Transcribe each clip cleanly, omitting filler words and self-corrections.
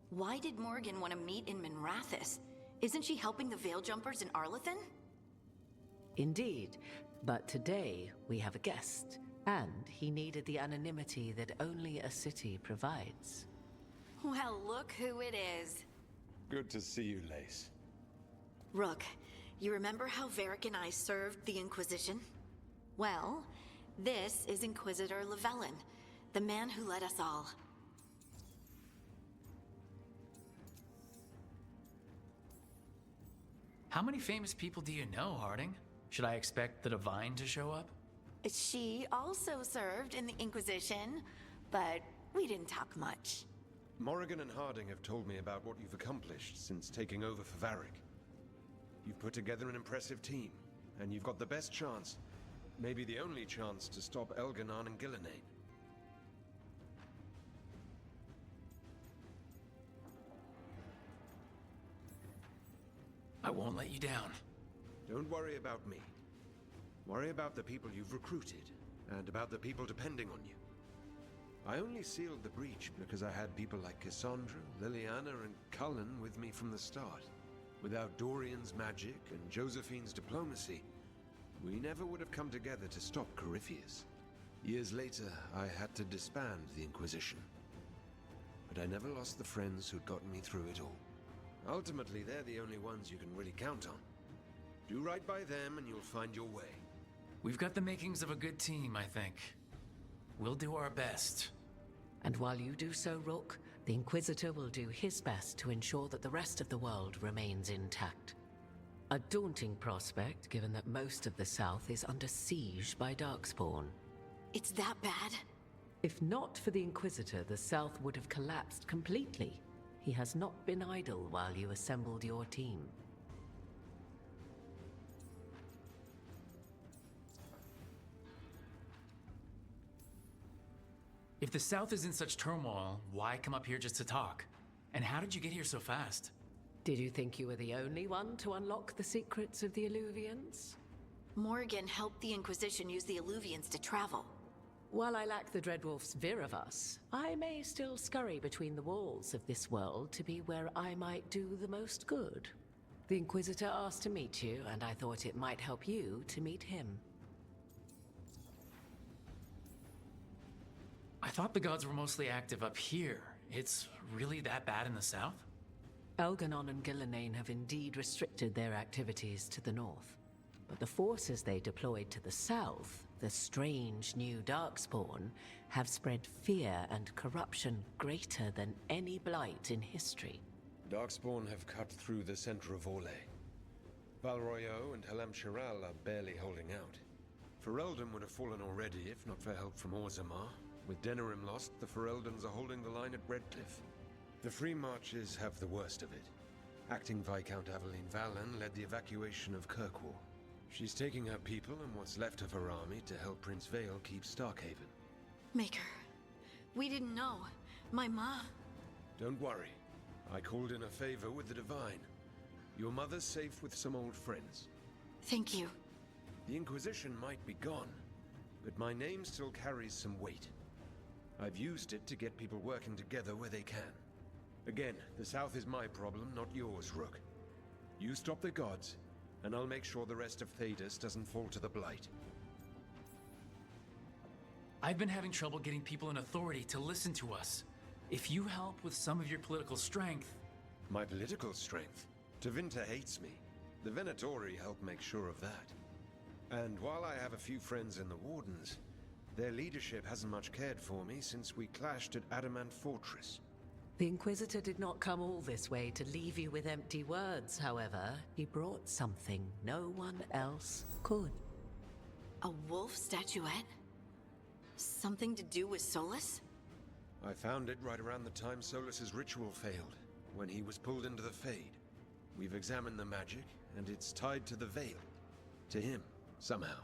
Why did Morgan want to meet in Minrathous? Isn't she helping the Veil Jumpers in Arlathan? Indeed, but today we have a guest, and he needed the anonymity that only a city provides. Well, look who it is. Good to see you, Lace. Rook, you remember how Varric and I served the Inquisition? Well, this is Inquisitor Llewellyn, the man who led us all. How many famous people do you know, Harding? Should I expect the Divine to show up? She also served in the Inquisition, but we didn't talk much. Morrigan and Harding have told me about what you've accomplished since taking over for Varric. You've put together an impressive team, and you've got the best chance, maybe the only chance, to stop Elganon and Gillenane. I won't let you down. Don't worry about me. Worry about the people you've recruited, and about the people depending on you. I only sealed the breach because I had people like Cassandra, Liliana, and Cullen with me from the start. Without Dorian's magic and Josephine's diplomacy, we never would have come together to stop Corypheus. Years later, I had to disband the Inquisition. But I never lost the friends who'd gotten me through it all. Ultimately, they're the only ones you can really count on. Do right by them and you'll find your way. We've got the makings of a good team, I think. We'll do our best. And while you do so, Rook, the Inquisitor will do his best to ensure that the rest of the world remains intact. A daunting prospect, given that most of the South is under siege by Darkspawn. It's that bad? If not for the Inquisitor, the South would have collapsed completely. He has not been idle while you assembled your team. If the South is in such turmoil, why come up here just to talk? And how did you get here so fast? Did you think you were the only one to unlock the secrets of the Illuvians? Morgan helped the Inquisition use the Illuvians to travel. While I lack the Dreadwolf's Viravus, I may still scurry between the walls of this world to be where I might do the most good. The Inquisitor asked to meet you, and I thought it might help you to meet him. I thought the gods were mostly active up here. It's really that bad in the south? Elganon and Gillenane have indeed restricted their activities to the north. But the forces they deployed to the south, the strange new Darkspawn, have spread fear and corruption greater than any blight in history. Darkspawn have cut through the center of Orlais. Valroyo and Halam Shiral are barely holding out. Ferelden would have fallen already if not for help from Orzammar. With Denerim lost, the Fereldans are holding the line at Redcliffe. The Free Marches have the worst of it. Acting Viscount Aveline Valen led the evacuation of Kirkwall. She's taking her people and what's left of her army to help Prince Vale keep Starkhaven. Maker, we didn't know. My ma... Don't worry. I called in a favor with the Divine. Your mother's safe with some old friends. Thank you. The Inquisition might be gone, but my name still carries some weight. I've used it to get people working together where they can. Again, the South is my problem, not yours, Rook. You stop the gods, and I'll make sure the rest of Thedas doesn't fall to the Blight. I've been having trouble getting people in authority to listen to us. If you help with some of your political strength... My political strength? Tevinter hates me. The Venatori help make sure of that. And while I have a few friends in the Wardens, their leadership hasn't much cared for me since we clashed at Adamant Fortress. The Inquisitor did not come all this way to leave you with empty words, however. He brought something no one else could. A wolf statuette? Something to do with Solus? I found it right around the time Solus's ritual failed, when he was pulled into the Fade. We've examined the magic, and it's tied to the Veil. To him, somehow.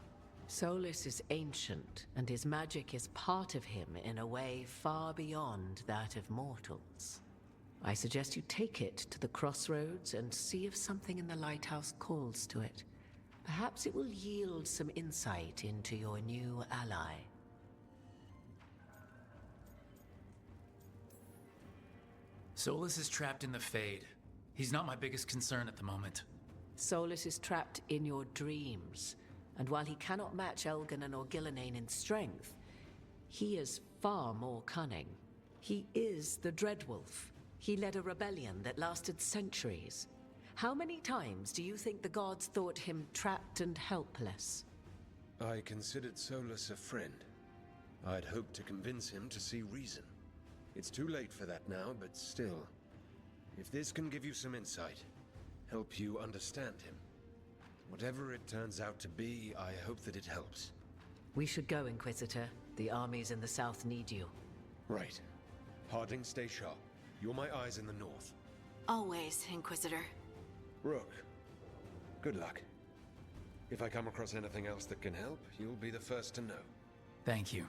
Solus is ancient, and his magic is part of him in a way far beyond that of mortals. I suggest you take it to the crossroads and see if something in the lighthouse calls to it. Perhaps it will yield some insight into your new ally. Solus is trapped in the Fade. He's not my biggest concern at the moment. Solus is trapped in your dreams, and while he cannot match Elganon or Gillenane in strength, he is far more cunning. He is the Dreadwolf. He led a rebellion that lasted centuries. How many times do you think the gods thought him trapped and helpless? I considered Solus a friend. I'd hoped to convince him to see reason. It's too late for that now, but still. If this can give you some insight, help you understand him. Whatever it turns out to be, I hope that it helps. We should go, Inquisitor. The armies in the south need you. Right. Harding, stay sharp. You're my eyes in the north. Always, Inquisitor. Rook, good luck. If I come across anything else that can help, you'll be the first to know. Thank you.